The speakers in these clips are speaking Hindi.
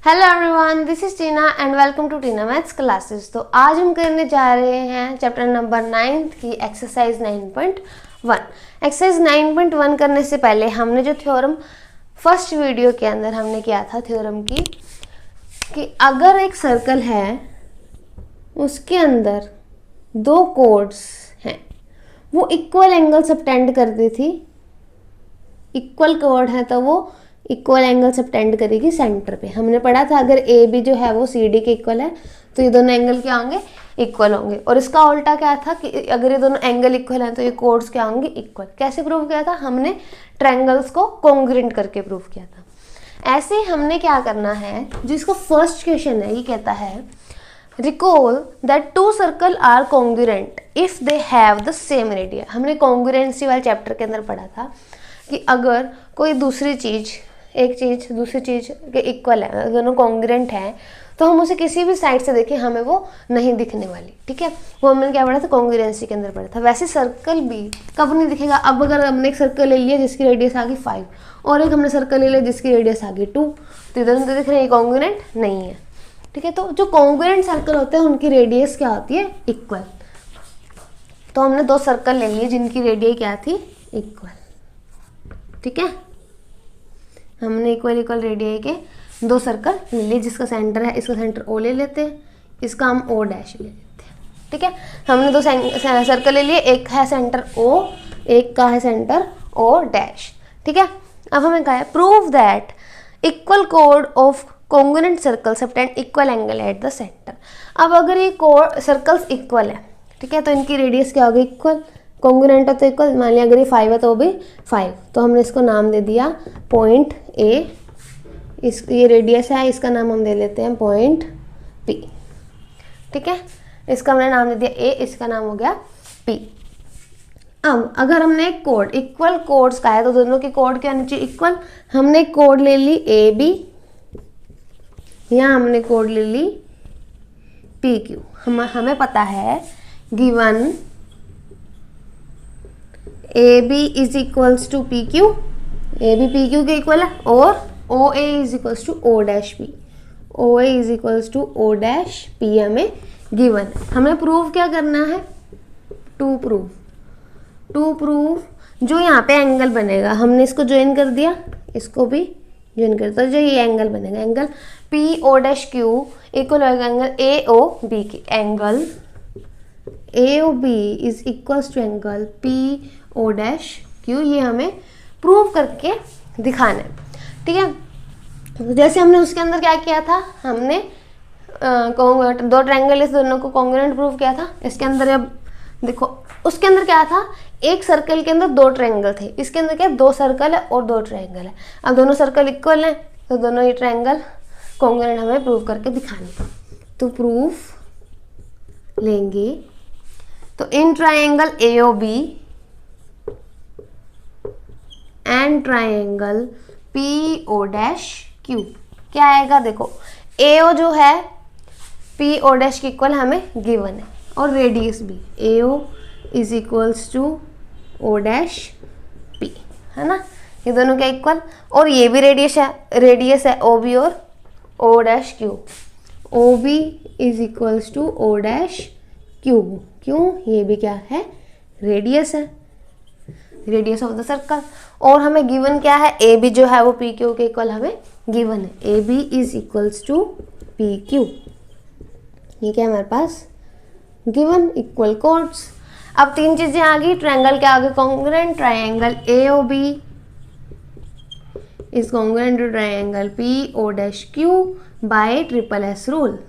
Hello everyone, this is Tina and welcome to Tina maths classes. तो आज हम करने जा रहे हैं चैप्टर नंबर 9 की एक्सरसाइज 9.1। एक्सरसाइज 9.1 करने से पहले हमने जो थ्योरम फर्स्ट वीडियो के अंदर हमने किया था थ्योरम की कि अगर एक सर्कल है उसके अंदर दो कोड्स हैं, वो इक्वल एंगल सबटेंड करती थी। इक्वल कोड है तो वो इक्वल एंगल सबटेंड करेगी सेंटर पे। हमने पढ़ा था अगर ए बी जो है वो सी डी के इक्वल है तो ये दोनों एंगल क्या होंगे, इक्वल होंगे। और इसका उल्टा क्या था कि अगर ये दोनों एंगल इक्वल हैं तो ये कोड्स क्या होंगे, इक्वल। कैसे प्रूव किया था हमने? ट्रायंगल्स को कॉन्ग्रुएंट करके प्रूव किया था। ऐसे हमने क्या करना है, जिसको फर्स्ट क्वेश्चन है ये कहता है recall that two circle are congruent if they have the same radius. हमने कॉन्ग्रुएंसी वाले चैप्टर के अंदर पढ़ा था कि अगर कोई दूसरी चीज एक चीज दूसरी चीज के इक्वल है, दोनों कॉन्ग्रुएंट हैं, तो हम उसे किसी भी साइड से देखें हमें वो नहीं दिखने वाली। ठीक है, वो हमने क्या पढ़ा था, कॉन्ग्रुएंसी के अंदर पढ़ा था। वैसे सर्कल भी कब नहीं दिखेगा? अब अगर हमने एक सर्कल ले लिया जिसकी रेडियस आ गई 5 और एक हमने सर्कल ले लिया जिसकी रेडियस आ गई 2, तो इधर उधर दिख रहे हैं, कॉन्ग्रुएंट नहीं है। ठीक है, तो जो कॉन्ग्रुएंट सर्कल होते हैं उनकी रेडियस क्या होती है, इक्वल। तो हमने दो सर्कल ले लिए जिनकी रेडियस क्या थी, इक्वल। ठीक है, हमने इक्वल रेडियस के दो सर्कल ले लिए। जिसका सेंटर है, इसका सेंटर ओ ले लेते हैं, इसका हम ओ डैश ले लेते हैं। ठीक है, हमने दो सर्कल ले लिए, एक है सेंटर ओ, एक का है सेंटर ओ डैश। ठीक है, अब हमें कहा है prove that equal code of congruent circle subtend equal angle at the centre. अब अगर ये कोड सर्कल्स इक्वल है, ठीक है, तो इनकी रेडियस क्या होगी, इक्वल। कॉन्ग्रुएंट है तो इक्वल। मान लिया अगर ये 5 है तो वो भी 5, तो हमने इसको नाम दे दिया पॉइंट ए। ये रेडियस है, इसका नाम हम दे लेते हैं पॉइंट पी। ठीक है, इसका हमने नाम दे दिया ए, इसका नाम हो गया पी। अब अगर हमने एक कोड इक्वल कोड्स का है तो दोनों के कोड क्या होनी चाहिए, इक्वल। हमने एक कोड ले ली ए बी, या हमने कोड ले ली पी क्यू। हमें पता है given A B is equals to P Q, A B P Q के इक्वल है, और O A is equals to O dash P, O A is equals to O dash P हमें गिवन है। हमें प्रूव क्या करना है, टू प्रूव जो यहाँ पे एंगल बनेगा, हमने इसको ज्वाइन कर दिया, इसको भी ज्वाइन कर दिया, जो ये एंगल बनेगा, angle P O dash Q equal होगा एंगल ए ओ बी के। Angle A O B is equals to angle P O dash Q. ये हमें प्रूव करके दिखाना है। ठीक है, तो जैसे हमने उसके अंदर क्या किया था, हमने दो ट्रायंगल इस दोनों को कॉन्ग्रुएंट प्रूव किया था। इसके अंदर अब देखो, उसके अंदर क्या था, एक सर्कल के अंदर दो ट्रायंगल थे, इसके अंदर क्या, दो सर्कल है और दो ट्रायंगल है। अब दोनों सर्कल इक्वल हैं तो दोनों ये ट्रायंगल कॉन्ग्रुएंट हमें प्रूव करके दिखाने। तो प्रूफ लेंगे तो in triangle A O B and triangle P O dash Q क्या आएगा, देखो ए ओ जो है पी ओ डैश के इक्वल हमें गिवन है, और रेडियस भी A O is equals to O dash P, है ना। ये दोनों क्या इक्वल, और ये भी रेडियस है ओ बी और O dash Q. O B is equals to O dash Q, क्यों, ये भी क्या है, रेडियस है, रेडियस ऑफ द सर्कल। और हमें गिवन क्या है, ए बी जो है वो पी क्यू के इक्वल हमें गिवन है, A B is equals to P Q. ये क्या है हमारे पास, गिवन इक्वल कोड्स। अब तीन चीजें आ गई, ट्रायंगल के आगे congruent, triangle A O B is congruent to triangle P O dash Q by triple S rule.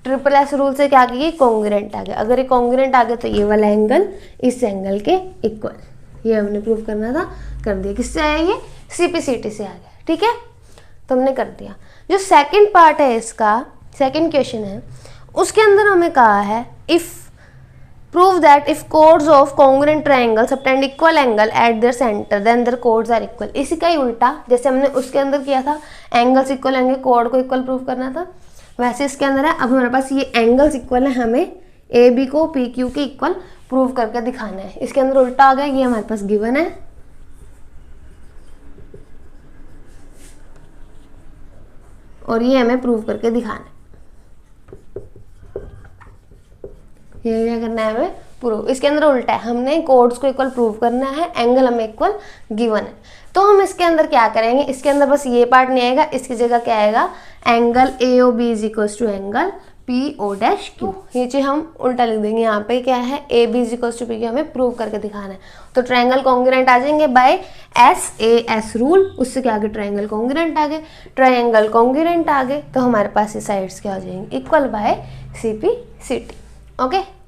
Triple S rule से क्या की, कॉन्ग्रुएंट आ गया। अगर ये कॉन्ग्रुएंट आ गया तो ये वाला एंगल इस एंगल के इक्वल। ये हमने प्रूव करना था, कर दिया। किससे आया ये, सीपीसीटी से आ गया। ठीक है, तो हमने कर दिया। जो सेकंड पार्ट है इसका, सेकंड क्वेश्चन है, उसके अंदर हमें कहा है if prove that if chords of congruent triangle subtend equal angle at their centre then their chords are equal. इसी का ही उल्टा, जैसे हमने उसके अंदर किया था एंगल्स इक्वल एंगल कोड को इक्वल प्रूव करना था, वैसे इसके अंदर है। अब हमारे पास ये एंगल्स इक्वल है, हमें ए बी को पी क्यू के इक्वल प्रूव करके दिखाना है। इसके अंदर उल्टा आ गया, ये हमारे पास गिवन है। और ये हमें प्रूव करके दिखाना है। ये क्या करना है हमें, प्रूव। इसके अंदर उल्टा है, हमने कोड्स को इक्वल प्रूव करना है, एंगल हमें इक्वल गिवन है। तो हम इसके अंदर क्या करेंगे, इसके अंदर बस ये पार्ट नहीं आएगा, इसकी जगह क्या आएगा, angle A O B is equal to angle P O dash Q. ये चीज हम उल्टा लिख देंगे। यहाँ पे क्या है, A B is equal to P, हमें प्रूव करके दिखाना है। तो ट्रायंगल कॉन्ग्रुएंट आ जाएंगे by S A S rule, उससे क्या आगे ट्रायंगल कॉन्ग्रुएंट आ गए, ट्रायंगल कॉन्ग्रुएंट आ गए, तो हमारे पास ये साइड्स क्या हो जाएंगे, equal by C P C T. Okay.